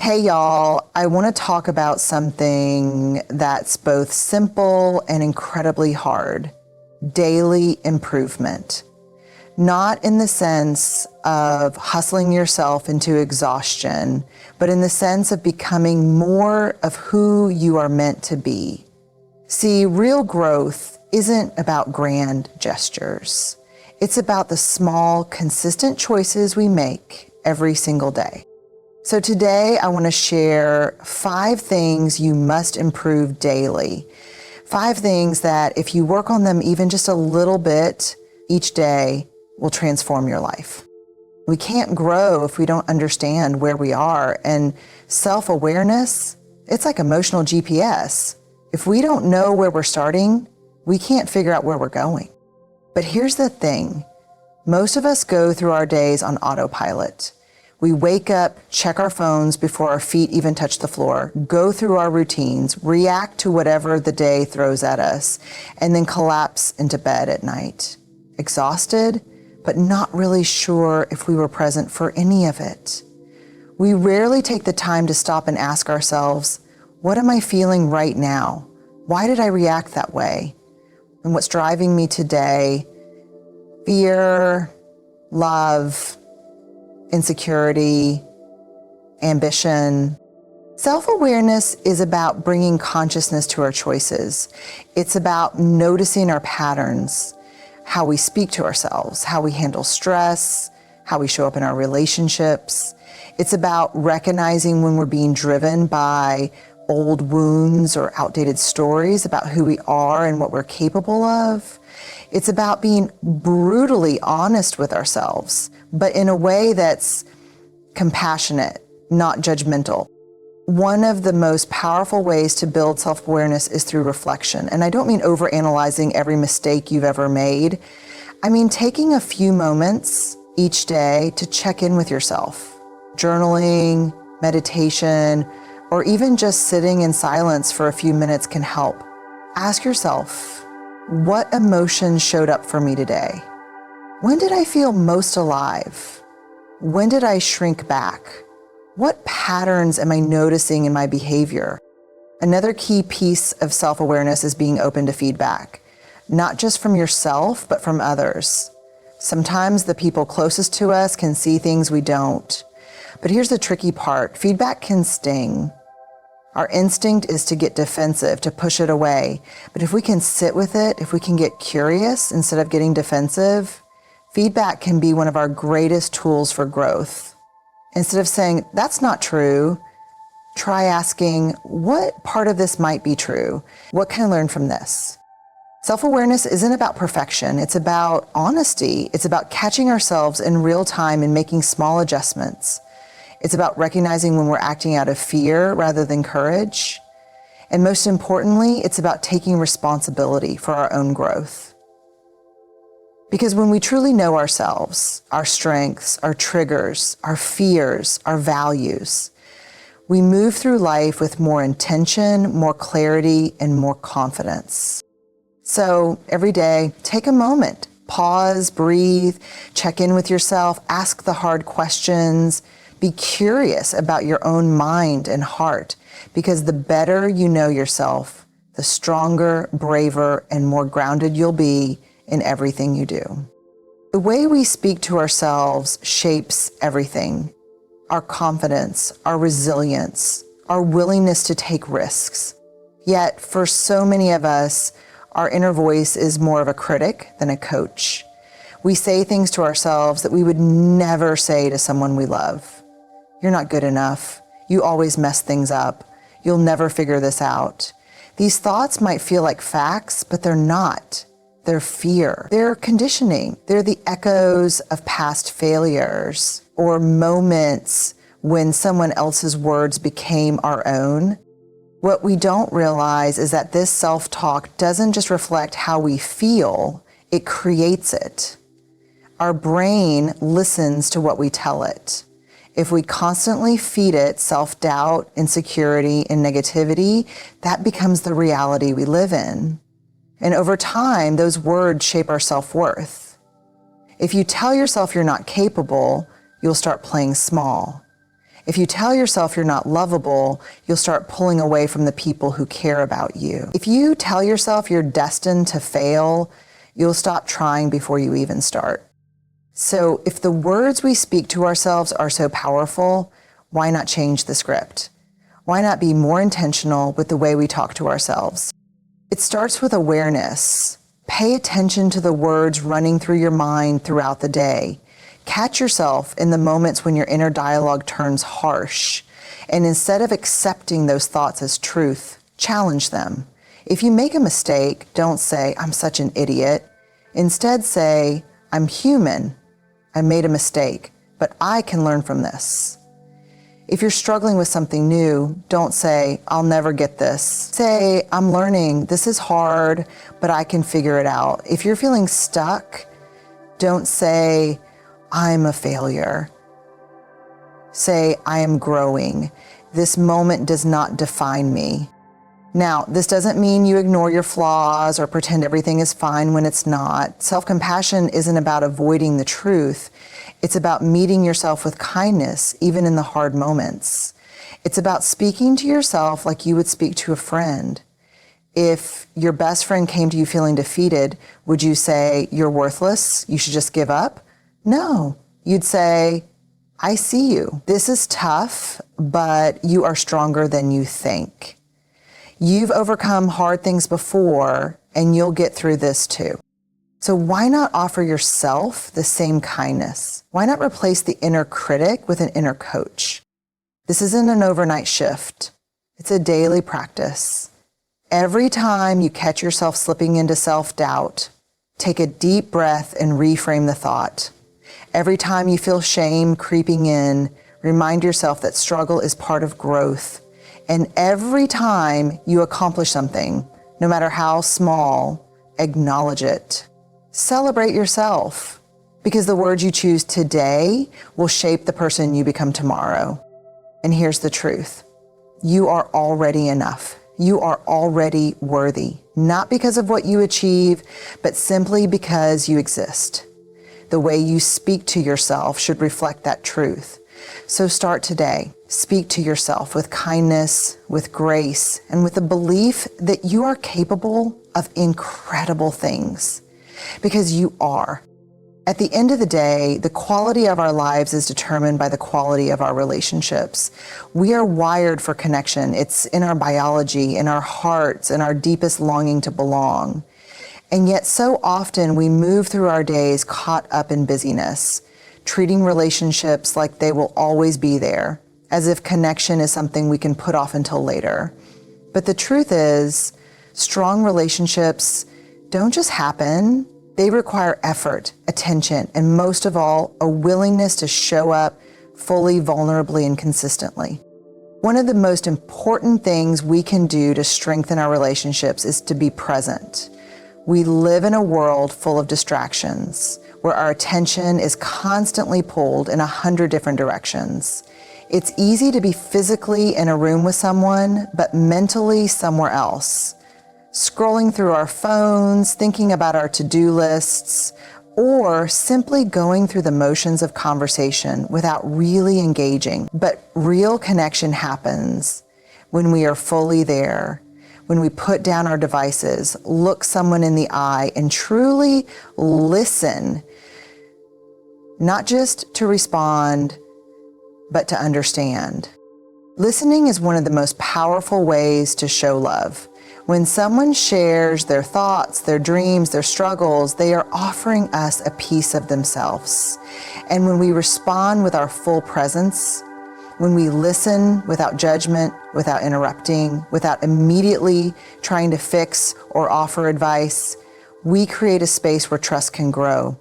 Hey y'all, I want to talk about something that's both simple and incredibly hard. Daily improvement. Not in the sense of hustling yourself into exhaustion, but in the sense of becoming more of who you are meant to be. See, real growth isn't about grand gestures. It's about the small, consistent choices we make every single day. So today I want to share 5 things you must improve daily. 5 things that if you work on them even just a little bit each day will transform your life. We can't grow if we don't understand where we are, and self-awareness, it's like emotional GPS. If we don't know where we're starting, we can't figure out where we're going. But here's the thing. Most of us go through our days on autopilot. We wake up, check our phones before our feet even touch the floor, go through our routines, react to whatever the day throws at us, and then collapse into bed at night. Exhausted, but not really sure if we were present for any of it. We rarely take the time to stop and ask ourselves, what am I feeling right now? Why did I react that way? And what's driving me today? Fear, love, insecurity, ambition. Self-awareness is about bringing consciousness to our choices. It's about noticing our patterns, how we speak to ourselves, how we handle stress, how we show up in our relationships. It's about recognizing when we're being driven by old wounds or outdated stories about who we are and what we're capable of. It's about being brutally honest with ourselves, but in a way that's compassionate, not judgmental. One of the most powerful ways to build self-awareness is through reflection. And I don't mean overanalyzing every mistake you've ever made. I mean taking a few moments each day to check in with yourself. Journaling, meditation, or even just sitting in silence for a few minutes can help. Ask yourself, what emotions showed up for me today? When did I feel most alive? When did I shrink back? What patterns am I noticing in my behavior? Another key piece of self-awareness is being open to feedback, not just from yourself, but from others. Sometimes the people closest to us can see things we don't. But here's the tricky part. Feedback can sting. Our instinct is to get defensive, to push it away. But if we can sit with it, if we can get curious instead of getting defensive, feedback can be one of our greatest tools for growth. Instead of saying, that's not true, try asking, what part of this might be true? What can I learn from this? Self-awareness isn't about perfection. It's about honesty. It's about catching ourselves in real time and making small adjustments. It's about recognizing when we're acting out of fear rather than courage. And most importantly, it's about taking responsibility for our own growth. Because when we truly know ourselves, our strengths, our triggers, our fears, our values, we move through life with more intention, more clarity, and more confidence. So every day, take a moment, pause, breathe, check in with yourself, ask the hard questions, be curious about your own mind and heart, because the better you know yourself, the stronger, braver, and more grounded you'll be in everything you do. The way we speak to ourselves shapes everything. Our confidence, our resilience, our willingness to take risks. Yet for so many of us, our inner voice is more of a critic than a coach. We say things to ourselves that we would never say to someone we love. You're not good enough. You always mess things up. You'll never figure this out. These thoughts might feel like facts, but they're not. They're fear. They're conditioning. They're the echoes of past failures or moments when someone else's words became our own. What we don't realize is that this self-talk doesn't just reflect how we feel, it creates it. Our brain listens to what we tell it. If we constantly feed it self-doubt, insecurity, and negativity, that becomes the reality we live in. And over time, those words shape our self-worth. If you tell yourself you're not capable, you'll start playing small. If you tell yourself you're not lovable, you'll start pulling away from the people who care about you. If you tell yourself you're destined to fail, you'll stop trying before you even start. So if the words we speak to ourselves are so powerful, why not change the script? Why not be more intentional with the way we talk to ourselves? It starts with awareness. Pay attention to the words running through your mind throughout the day. Catch yourself in the moments when your inner dialogue turns harsh. And instead of accepting those thoughts as truth, challenge them. If you make a mistake, don't say, I'm such an idiot. Instead say, I'm human. I made a mistake, but I can learn from this. If you're struggling with something new, don't say, I'll never get this. Say, I'm learning. This is hard, but I can figure it out. If you're feeling stuck, don't say, I'm a failure. Say, I am growing. This moment does not define me. Now, this doesn't mean you ignore your flaws or pretend everything is fine when it's not. Self-compassion isn't about avoiding the truth. It's about meeting yourself with kindness, even in the hard moments. It's about speaking to yourself like you would speak to a friend. If your best friend came to you feeling defeated, would you say, you're worthless, you should just give up? No, you'd say, I see you. This is tough, but you are stronger than you think. You've overcome hard things before, and you'll get through this too. So why not offer yourself the same kindness? Why not replace the inner critic with an inner coach? This isn't an overnight shift. It's a daily practice. Every time you catch yourself slipping into self-doubt, take a deep breath and reframe the thought. Every time you feel shame creeping in, remind yourself that struggle is part of growth. And every time you accomplish something, no matter how small, acknowledge it. Celebrate yourself, because the words you choose today will shape the person you become tomorrow. And here's the truth. You are already enough. You are already worthy, not because of what you achieve, but simply because you exist. The way you speak to yourself should reflect that truth. So start today. Speak to yourself with kindness, with grace, and with the belief that you are capable of incredible things, because you are. At the end of the day, the quality of our lives is determined by the quality of our relationships. We are wired for connection. It's in our biology, in our hearts, in our deepest longing to belong. And yet so often we move through our days caught up in busyness, treating relationships like they will always be there, as if connection is something we can put off until later. But the truth is, strong relationships don't just happen. They require effort, attention, and most of all, a willingness to show up fully, vulnerably, and consistently. One of the most important things we can do to strengthen our relationships is to be present. We live in a world full of distractions, where our attention is constantly pulled in 100 different directions. It's easy to be physically in a room with someone, but mentally somewhere else. Scrolling through our phones, thinking about our to-do lists, or simply going through the motions of conversation without really engaging. But real connection happens when we are fully there, when we put down our devices, look someone in the eye, and truly listen, not just to respond, but to understand. Listening is one of the most powerful ways to show love. When someone shares their thoughts, their dreams, their struggles, they are offering us a piece of themselves. And when we respond with our full presence, when we listen without judgment, without interrupting, without immediately trying to fix or offer advice, we create a space where trust can grow.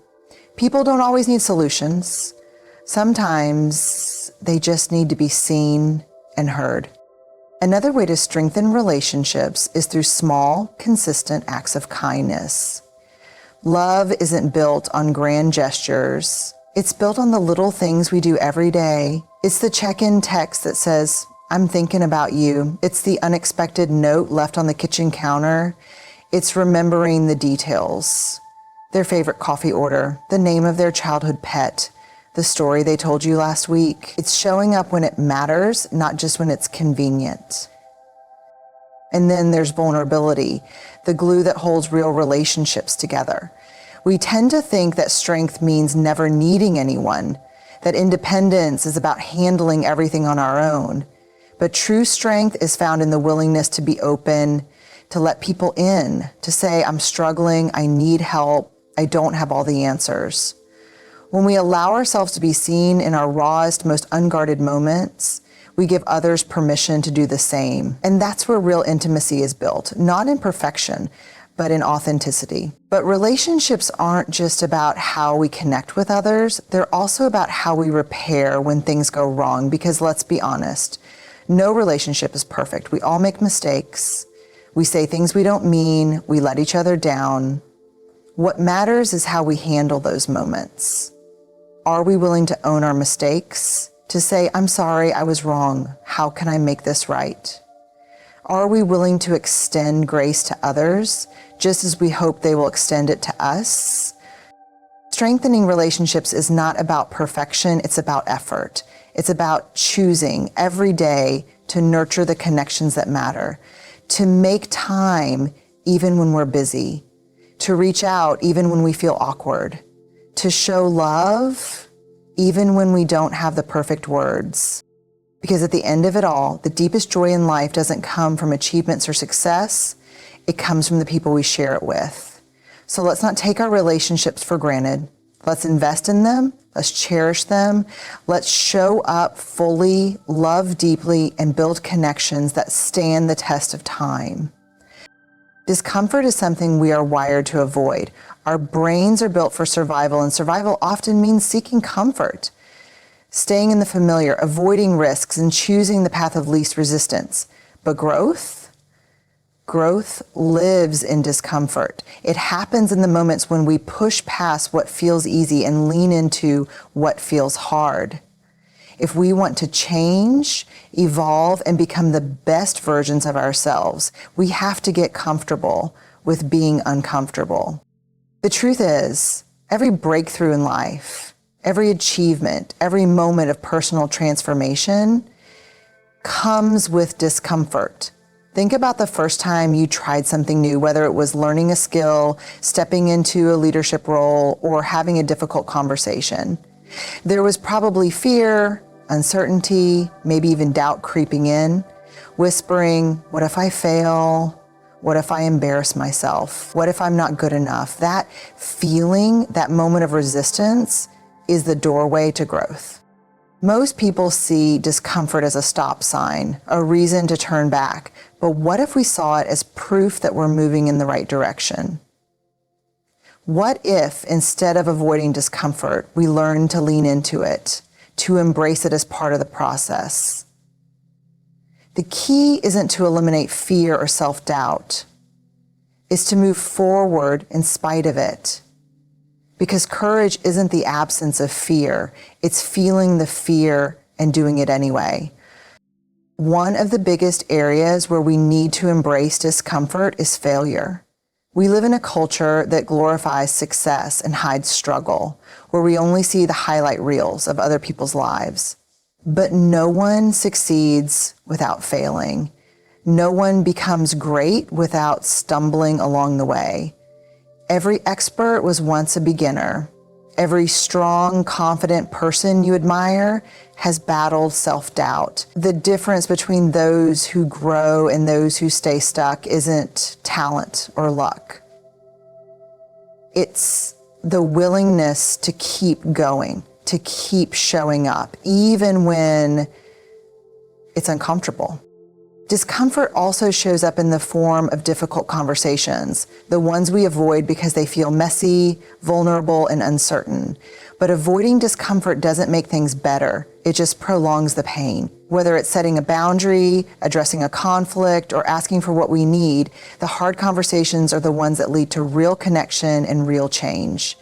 People don't always need solutions. Sometimes they just need to be seen and heard. Another way to strengthen relationships is through small, consistent acts of kindness. Love isn't built on grand gestures. It's built on the little things we do every day. It's the check-in text that says, I'm thinking about you. It's the unexpected note left on the kitchen counter. It's remembering the details. Their favorite coffee order, the name of their childhood pet, the story they told you last week. It's showing up when it matters, not just when it's convenient. And then there's vulnerability, the glue that holds real relationships together. We tend to think that strength means never needing anyone, that independence is about handling everything on our own. But true strength is found in the willingness to be open, to let people in, to say, I'm struggling, I need help, I don't have all the answers. When we allow ourselves to be seen in our rawest, most unguarded moments, we give others permission to do the same. And that's where real intimacy is built, not in perfection, but in authenticity. But relationships aren't just about how we connect with others, they're also about how we repair when things go wrong, because let's be honest, no relationship is perfect. We all make mistakes. We say things we don't mean. We let each other down. What matters is how we handle those moments. Are we willing to own our mistakes? To say, I'm sorry, I was wrong. How can I make this right? Are we willing to extend grace to others, just as we hope they will extend it to us? Strengthening relationships is not about perfection, it's about effort. It's about choosing every day to nurture the connections that matter, to make time even when we're busy, to reach out even when we feel awkward, to show love even when we don't have the perfect words. Because at the end of it all, the deepest joy in life doesn't come from achievements or success, it comes from the people we share it with. So let's not take our relationships for granted. Let's invest in them, let's cherish them, let's show up fully, love deeply, and build connections that stand the test of time. Discomfort is something we are wired to avoid. Our brains are built for survival, and survival often means seeking comfort, staying in the familiar, avoiding risks, and choosing the path of least resistance. But growth lives in discomfort. It happens in the moments when we push past what feels easy and lean into what feels hard. If we want to change, evolve, and become the best versions of ourselves, we have to get comfortable with being uncomfortable. The truth is, every breakthrough in life, every achievement, every moment of personal transformation comes with discomfort. Think about the first time you tried something new, whether it was learning a skill, stepping into a leadership role, or having a difficult conversation. There was probably fear, uncertainty, maybe even doubt creeping in, whispering, what if I fail? What if I embarrass myself? What if I'm not good enough? That feeling, that moment of resistance, is the doorway to growth. Most people see discomfort as a stop sign, a reason to turn back. But what if we saw it as proof that we're moving in the right direction? What if, instead of avoiding discomfort, we learn to lean into it, to embrace it as part of the process? The key isn't to eliminate fear or self-doubt. It's to move forward in spite of it. Because courage isn't the absence of fear, it's feeling the fear and doing it anyway. One of the biggest areas where we need to embrace discomfort is failure. We live in a culture that glorifies success and hides struggle, where we only see the highlight reels of other people's lives. But no one succeeds without failing. No one becomes great without stumbling along the way. Every expert was once a beginner. Every strong, confident person you admire has battled self-doubt. The difference between those who grow and those who stay stuck isn't talent or luck. It's the willingness to keep going, to keep showing up, even when it's uncomfortable. Discomfort also shows up in the form of difficult conversations, the ones we avoid because they feel messy, vulnerable, and uncertain. But avoiding discomfort doesn't make things better. It just prolongs the pain. Whether it's setting a boundary, addressing a conflict, or asking for what we need, the hard conversations are the ones that lead to real connection and real change.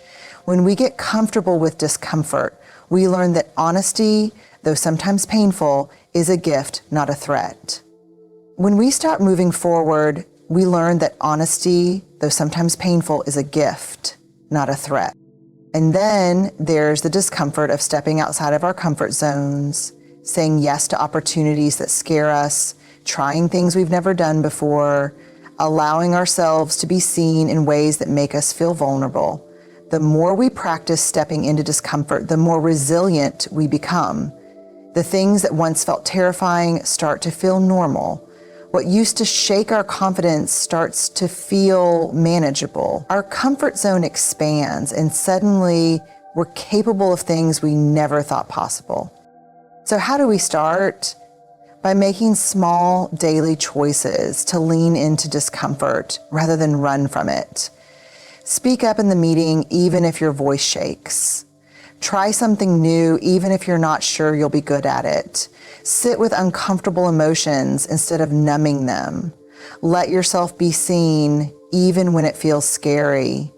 When we get comfortable with discomfort, we learn that honesty, though sometimes painful, is a gift, not a threat. When we start moving forward, we learn that honesty, though sometimes painful, is a gift, not a threat. And then there's the discomfort of stepping outside of our comfort zones, saying yes to opportunities that scare us, trying things we've never done before, allowing ourselves to be seen in ways that make us feel vulnerable. The more we practice stepping into discomfort, the more resilient we become. The things that once felt terrifying start to feel normal. What used to shake our confidence starts to feel manageable. Our comfort zone expands, and suddenly we're capable of things we never thought possible. So how do we start? By making small daily choices to lean into discomfort rather than run from it. Speak up in the meeting even if your voice shakes. Try something new even if you're not sure you'll be good at it. Sit with uncomfortable emotions instead of numbing them. Let yourself be seen even when it feels scary.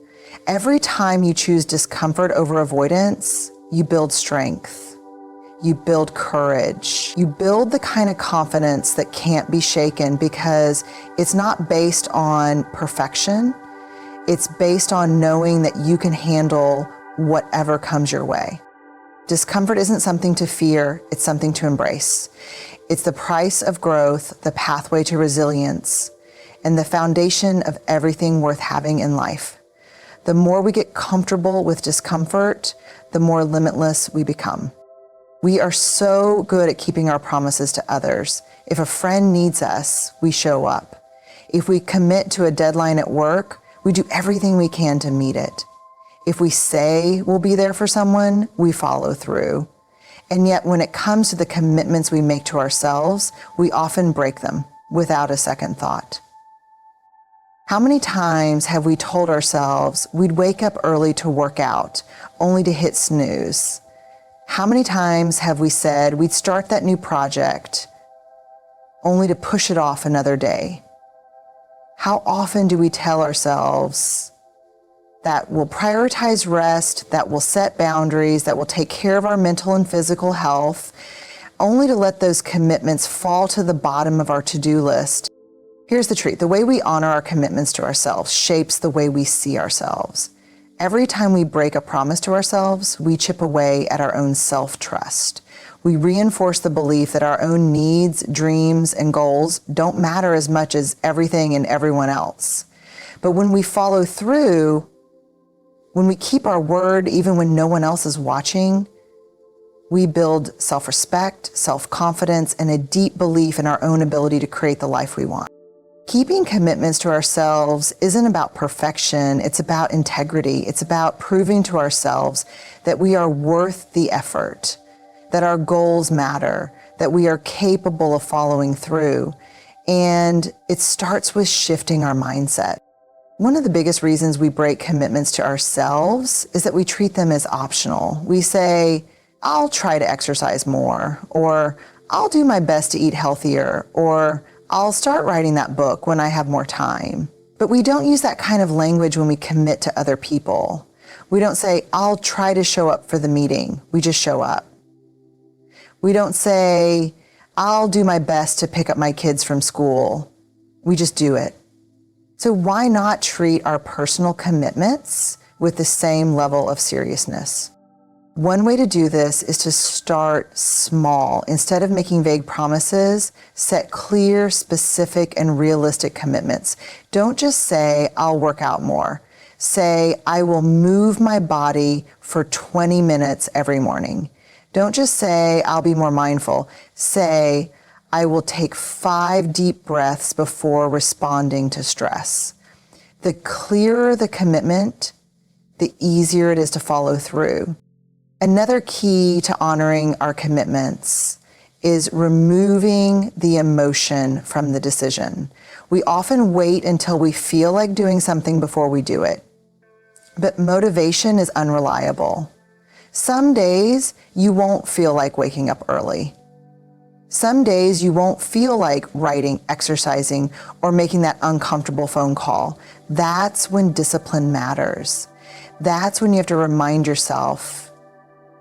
Every time you choose discomfort over avoidance, you build strength. You build courage. You build the kind of confidence that can't be shaken because it's not based on perfection. It's based on knowing that you can handle whatever comes your way. Discomfort isn't something to fear, it's something to embrace. It's the price of growth, the pathway to resilience, and the foundation of everything worth having in life. The more we get comfortable with discomfort, the more limitless we become. We are so good at keeping our promises to others. If a friend needs us, we show up. If we commit to a deadline at work, we do everything we can to meet it. If we say we'll be there for someone, we follow through. And yet when it comes to the commitments we make to ourselves, we often break them without a second thought. How many times have we told ourselves we'd wake up early to work out, only to hit snooze? How many times have we said we'd start that new project only to push it off another day? How often do we tell ourselves that we'll prioritize rest, that we'll set boundaries, that we'll take care of our mental and physical health, only to let those commitments fall to the bottom of our to-do list? Here's the truth. The way we honor our commitments to ourselves shapes the way we see ourselves. Every time we break a promise to ourselves, we chip away at our own self-trust. We reinforce the belief that our own needs, dreams, and goals don't matter as much as everything and everyone else. But when we follow through, when we keep our word even when no one else is watching, we build self-respect, self-confidence, and a deep belief in our own ability to create the life we want. Keeping commitments to ourselves isn't about perfection, it's about integrity. It's about proving to ourselves that we are worth the effort, that our goals matter, that we are capable of following through. And it starts with shifting our mindset. One of the biggest reasons we break commitments to ourselves is that we treat them as optional. We say, I'll try to exercise more, or I'll do my best to eat healthier, or I'll start writing that book when I have more time. But we don't use that kind of language when we commit to other people. We don't say, I'll try to show up for the meeting. We just show up. We don't say, I'll do my best to pick up my kids from school. We just do it. So why not treat our personal commitments with the same level of seriousness? One way to do this is to start small. Instead of making vague promises, set clear, specific, and realistic commitments. Don't just say, I'll work out more. Say, I will move my body for 20 minutes every morning. Don't just say, I'll be more mindful. Say, I will take 5 deep breaths before responding to stress. The clearer the commitment, the easier it is to follow through. Another key to honoring our commitments is removing the emotion from the decision. We often wait until we feel like doing something before we do it. But motivation is unreliable. Some days you won't feel like waking up early. Some days you won't feel like writing, exercising, or making that uncomfortable phone call. That's when discipline matters. That's when you have to remind yourself,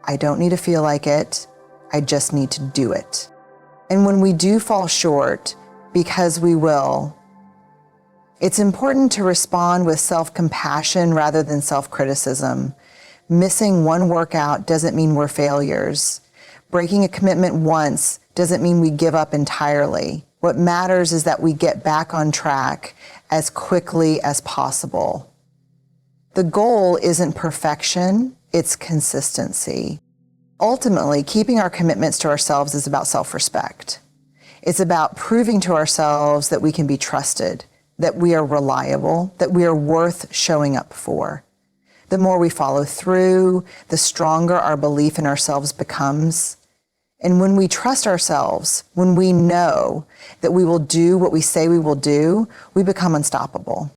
I don't need to feel like it, I just need to do it. And when we do fall short, because we will, it's important to respond with self-compassion rather than self-criticism. Missing one workout doesn't mean we're failures. Breaking a commitment once doesn't mean we give up entirely. What matters is that we get back on track as quickly as possible. The goal isn't perfection, it's consistency. Ultimately, keeping our commitments to ourselves is about self-respect. It's about proving to ourselves that we can be trusted, that we are reliable, that we are worth showing up for. The more we follow through, the stronger our belief in ourselves becomes. And when we trust ourselves, when we know that we will do what we say we will do, we become unstoppable.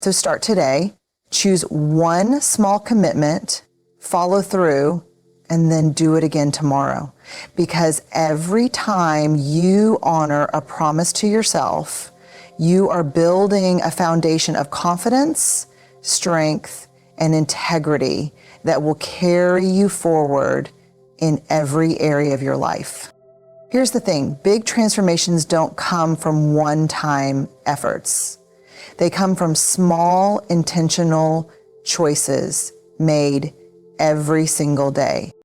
So start today, choose one small commitment, follow through, and then do it again tomorrow. Because every time you honor a promise to yourself, you are building a foundation of confidence, strength, and integrity that will carry you forward in every area of your life. Here's the thing, big transformations don't come from one-time efforts. They come from small, intentional choices made every single day.